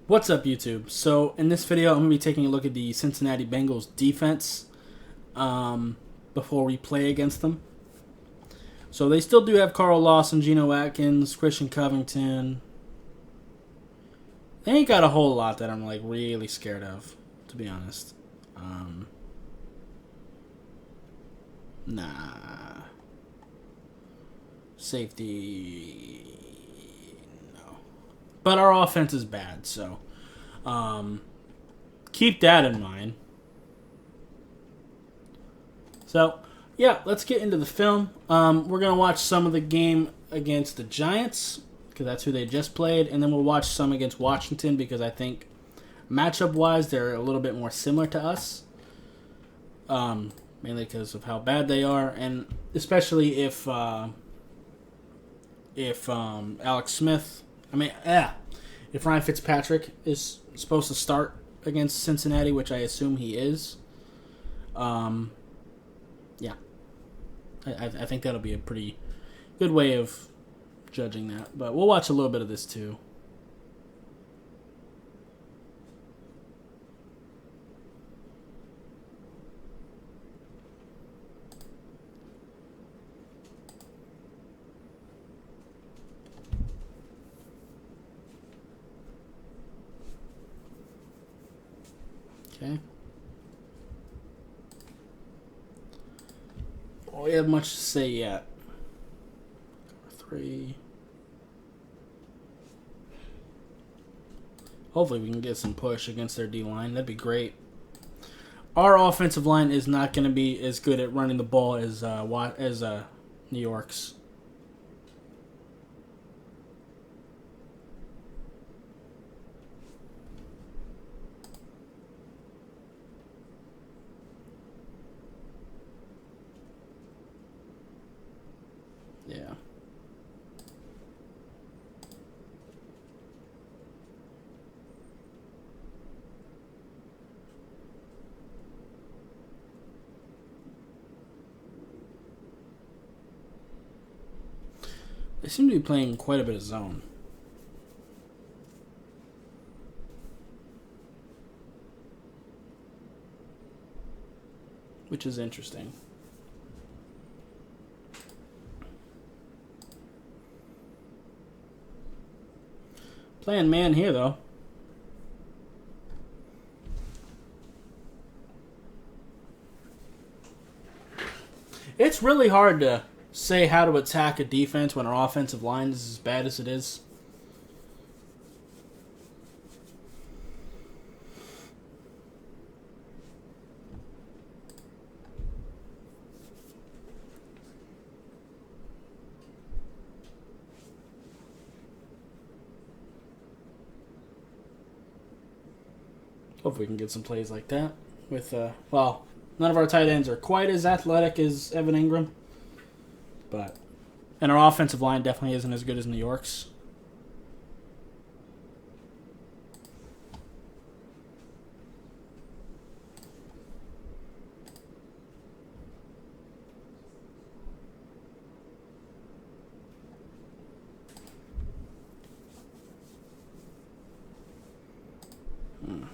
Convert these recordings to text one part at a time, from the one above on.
What's up, YouTube? So, in this video, I'm going to be taking a look at the Cincinnati Bengals defense before we play against them. So, they still do have Carl Lawson, Geno Atkins, Christian Covington. They ain't got a whole lot that I'm, really scared of, to be honest. Nah. Safety. No. But our offense is bad, so keep that in mind. So, yeah, let's get into the film. We're going to watch some of the game against the Giants, because that's who they just played, and then we'll watch some against Washington, because I think matchup-wise, they're a little bit more similar to us, mainly because of how bad they are, and especially if Alex Smith, if Ryan Fitzpatrick is supposed to start against Cincinnati, which I assume he is, yeah, I think that'll be a pretty good way of judging that. But we'll watch a little bit of this too. Okay. Don't really have much to say yet. 3. Hopefully we can get some push against their D-line. That'd be great. Our offensive line is not going to be as good at running the ball as New York's. Yeah. They seem to be playing quite a bit of zone. Which is interesting. Playing man here, though. It's really hard to say how to attack a defense when our offensive line is as bad as it is. Hopefully we can get some plays like that with, none of our tight ends are quite as athletic as Evan Ingram. And our offensive line definitely isn't as good as New York's. And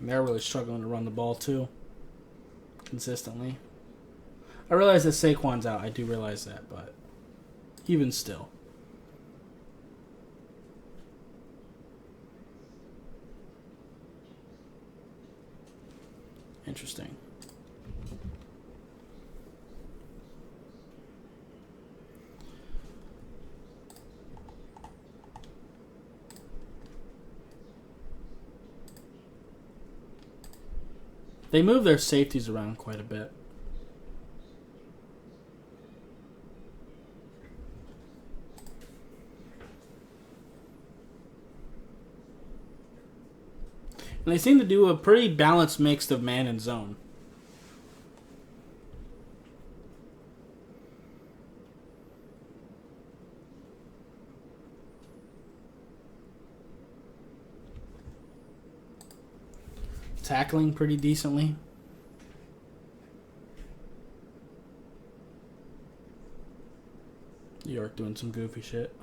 they're really struggling to run the ball too, consistently. I realize that Saquon's out. I do realize that, but even still. Interesting. They move their safeties around quite a bit. And they seem to do a pretty balanced mix of man and zone. Tackling pretty decently. New York doing some goofy shit.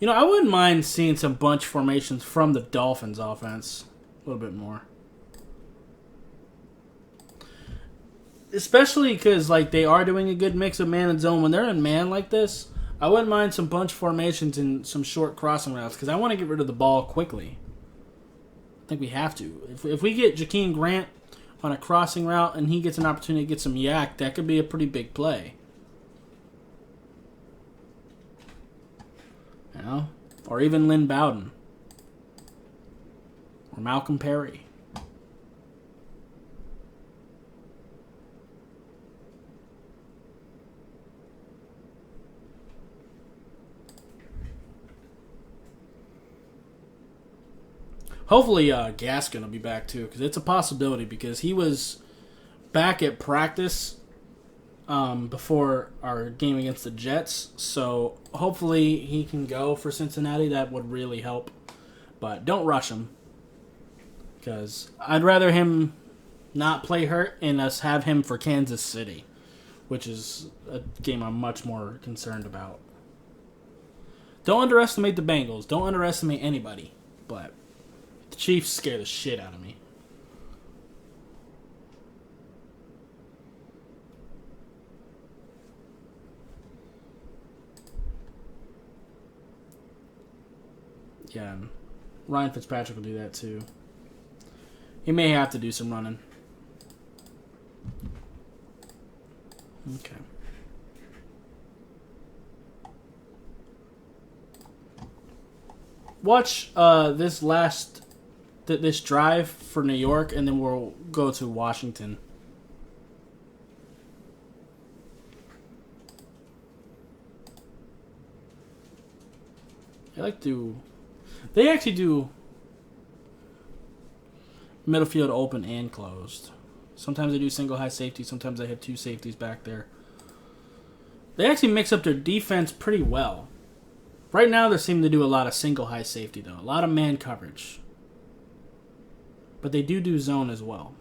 I wouldn't mind seeing some bunch formations from the Dolphins offense a little bit more. Especially because they are doing a good mix of man and zone. When they're in man like this, I wouldn't mind some bunch formations and some short crossing routes because I want to get rid of the ball quickly. I think we have to. If we get Jakeem Grant on a crossing route and he gets an opportunity to get some yak, that could be a pretty big play. Or even Lynn Bowden. Or Malcolm Perry. Hopefully Gaskin will be back too, because it's a possibility, because he was back at practice before our game against the Jets. So hopefully he can go for Cincinnati. That would really help. But don't rush him, because I'd rather him not play hurt and us have him for Kansas City, which is a game I'm much more concerned about. Don't underestimate the Bengals. Don't underestimate anybody. But the Chiefs scare the shit out of me. Yeah, and Ryan Fitzpatrick will do that too. He may have to do some running. Okay. Watch this drive for New York, and then we'll go to Washington. They actually do middle field open and closed. Sometimes they do single high safety. Sometimes they have two safeties back there. They actually mix up their defense pretty well. Right now, they seem to do a lot of single high safety, though. A lot of man coverage. But they do zone as well.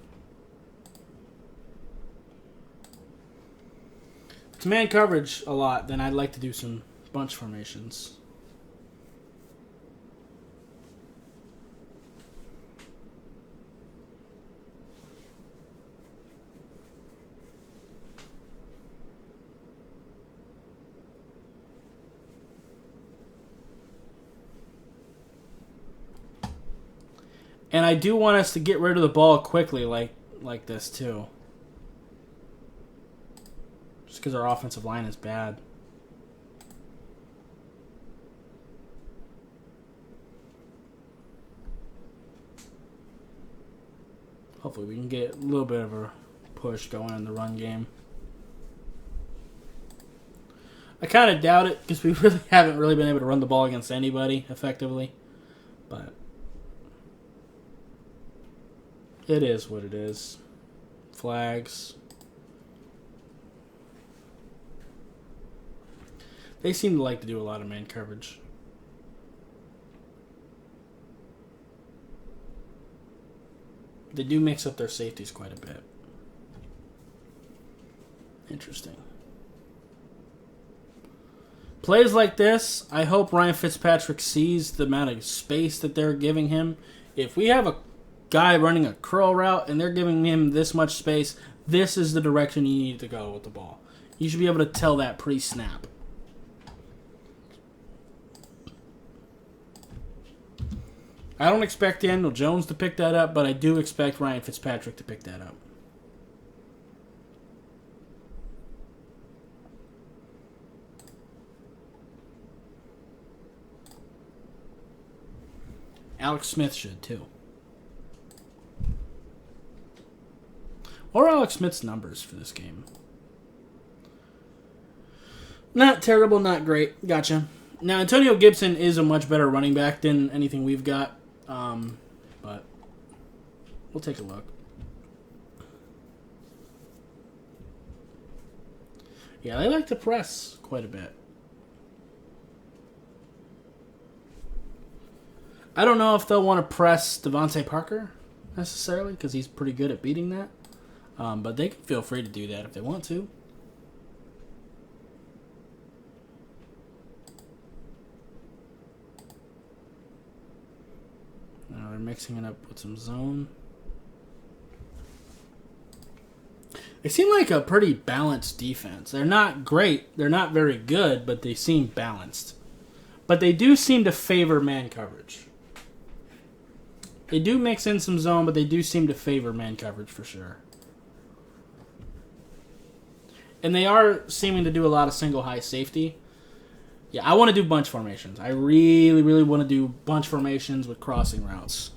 If it's man coverage a lot, then I'd like to do some bunch formations. And I do want us to get rid of the ball quickly like this, too. Just because our offensive line is bad. Hopefully we can get a little bit of a push going in the run game. I kind of doubt it because we really haven't really been able to run the ball against anybody effectively. But it is what it is. Flags. They seem to like to do a lot of man coverage. They do mix up their safeties quite a bit. Interesting. Plays like this, I hope Ryan Fitzpatrick sees the amount of space that they're giving him. If we have a guy running a curl route and they're giving him this much space, this is the direction you need to go with the ball. You should be able to tell that pre-snap. I don't expect Daniel Jones to pick that up, but I do expect Ryan Fitzpatrick to pick that up. Alex Smith should, too. What are Alex Smith's numbers for this game? Not terrible, not great. Gotcha. Now, Antonio Gibson is a much better running back than anything we've got. But we'll take a look. Yeah, they like to press quite a bit. I don't know if they'll want to press Devontae Parker necessarily because he's pretty good at beating that. But they can feel free to do that if they want to. they're mixing it up with some zone. They seem like a pretty balanced defense. They're not great. They're not very good, but they seem balanced. But they do seem to favor man coverage. They do mix in some zone, but they do seem to favor man coverage for sure. And they are seeming to do a lot of single high safety. Yeah, I want to do bunch formations. I really, really want to do bunch formations with crossing routes.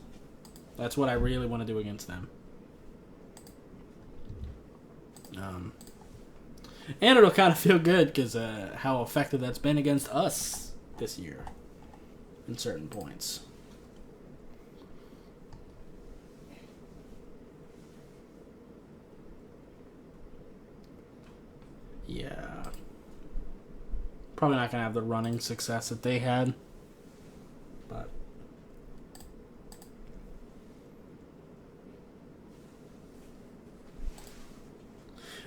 That's what I really want to do against them. And it'll kind of feel good because how effective that's been against us this year in certain points. Yeah. Probably not going to have the running success that they had. But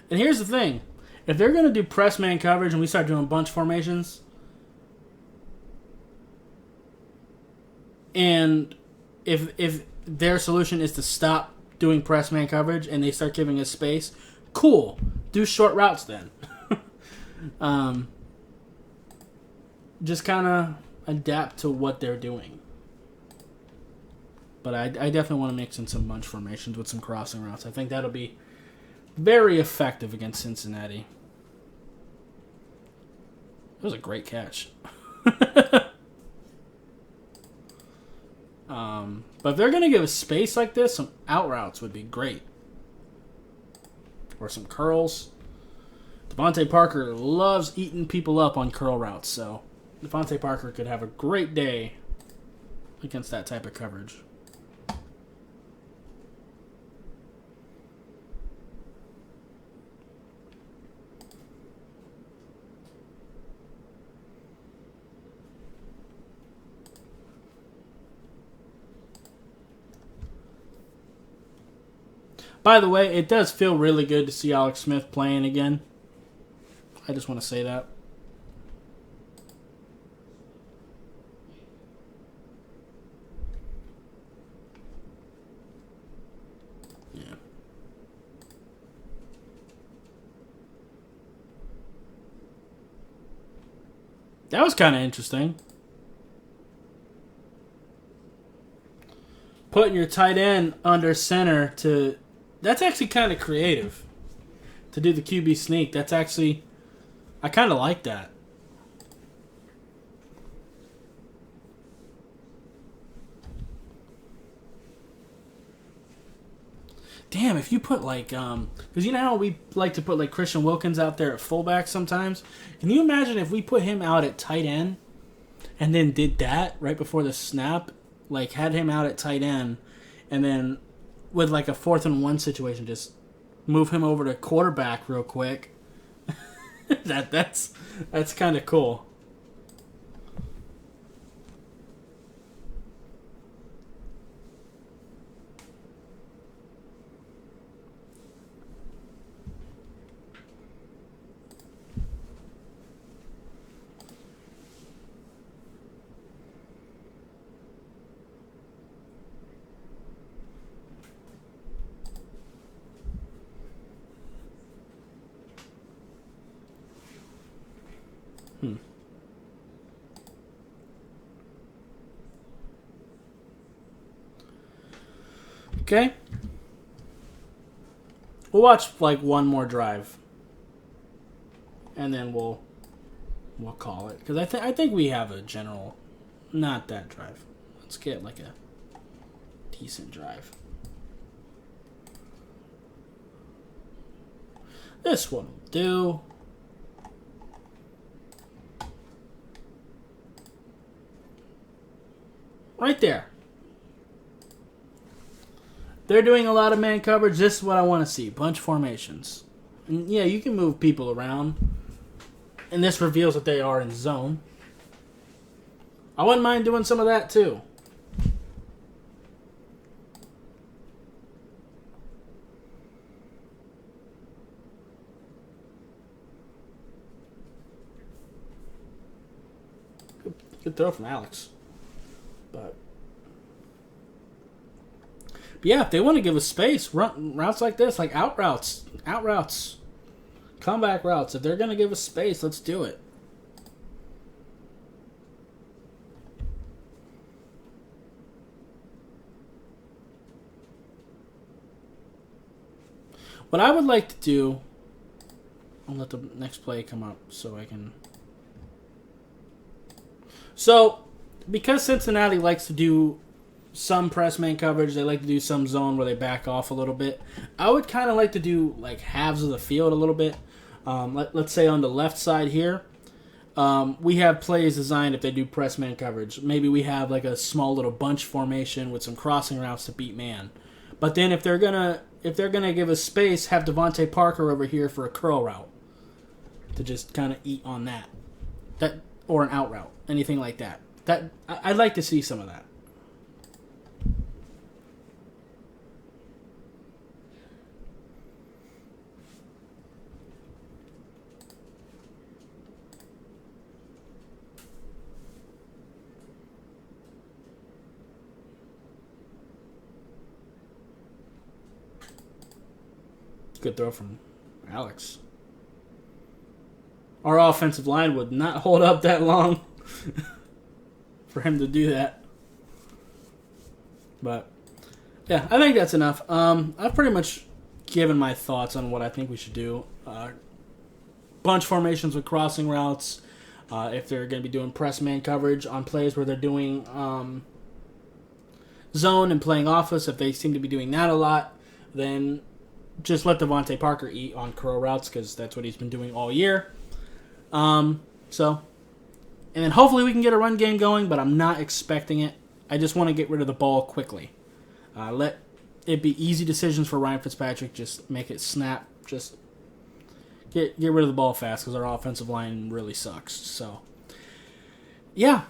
and here's the thing. If they're going to do press man coverage and we start doing bunch formations, and if their solution is to stop doing press man coverage and they start giving us space, cool. Do short routes then. Just kind of adapt to what they're doing. But I definitely want to mix in some bunch formations with some crossing routes. I think that'll be very effective against Cincinnati. It was a great catch. But if they're going to give us space like this, some out routes would be great. Or some curls. Devontae Parker loves eating people up on curl routes, so Devontae Parker could have a great day against that type of coverage. By the way, it does feel really good to see Alex Smith playing again. I just want to say that. Yeah. That was kind of interesting. Putting your tight end under center to... That's actually kind of creative. To do the QB sneak. That's actually... I kind of like that. Damn, if you put like... Because you know how we like to put like Christian Wilkins out there at fullback sometimes? Can you imagine if we put him out at tight end and then did that right before the snap? Like had him out at tight end and then with like a 4th and 1 situation just move him over to quarterback real quick. That's kind of cool. Okay. We'll watch like one more drive, and then we'll call it because I think we have a general, not that drive. Let's get like a decent drive. This one will do. Right there. They're doing a lot of man coverage. This is what I want to see. Bunch formations. And yeah, you can move people around. And this reveals that they are in zone. I wouldn't mind doing some of that too. Good throw from Alex. But yeah, if they want to give us space, routes like this, like out routes, comeback routes. If they're going to give us space, let's do it. What I would like to do, I'll let the next play come up so I can. So, because Cincinnati likes to do some press man coverage, they like to do some zone where they back off a little bit. I would kind of like to do like halves of the field a little bit. Let's say on the left side here, we have plays designed if they do press man coverage. Maybe we have like a small little bunch formation with some crossing routes to beat man. But then if they're gonna give us space, have Devontae Parker over here for a curl route to just kind of eat on that or an out route, anything like that. I'd like to see some of that. Good throw from Alex. Our offensive line would not hold up that long for him to do that. But, yeah, I think that's enough. I've pretty much given my thoughts on what I think we should do. Bunch formations with crossing routes. If they're going to be doing press man coverage on plays where they're doing zone and playing office, if they seem to be doing that a lot, then just let Devontae Parker eat on curl routes because that's what he's been doing all year. And then hopefully we can get a run game going, but I'm not expecting it. I just want to get rid of the ball quickly. Let it be easy decisions for Ryan Fitzpatrick. Just make it snap. Just get rid of the ball fast because our offensive line really sucks. So, yeah.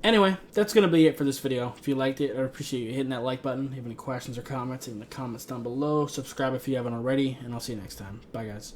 Anyway, that's going to be it for this video. If you liked it, I appreciate you hitting that like button. If you have any questions or comments, in the comments down below. Subscribe if you haven't already, and I'll see you next time. Bye, guys.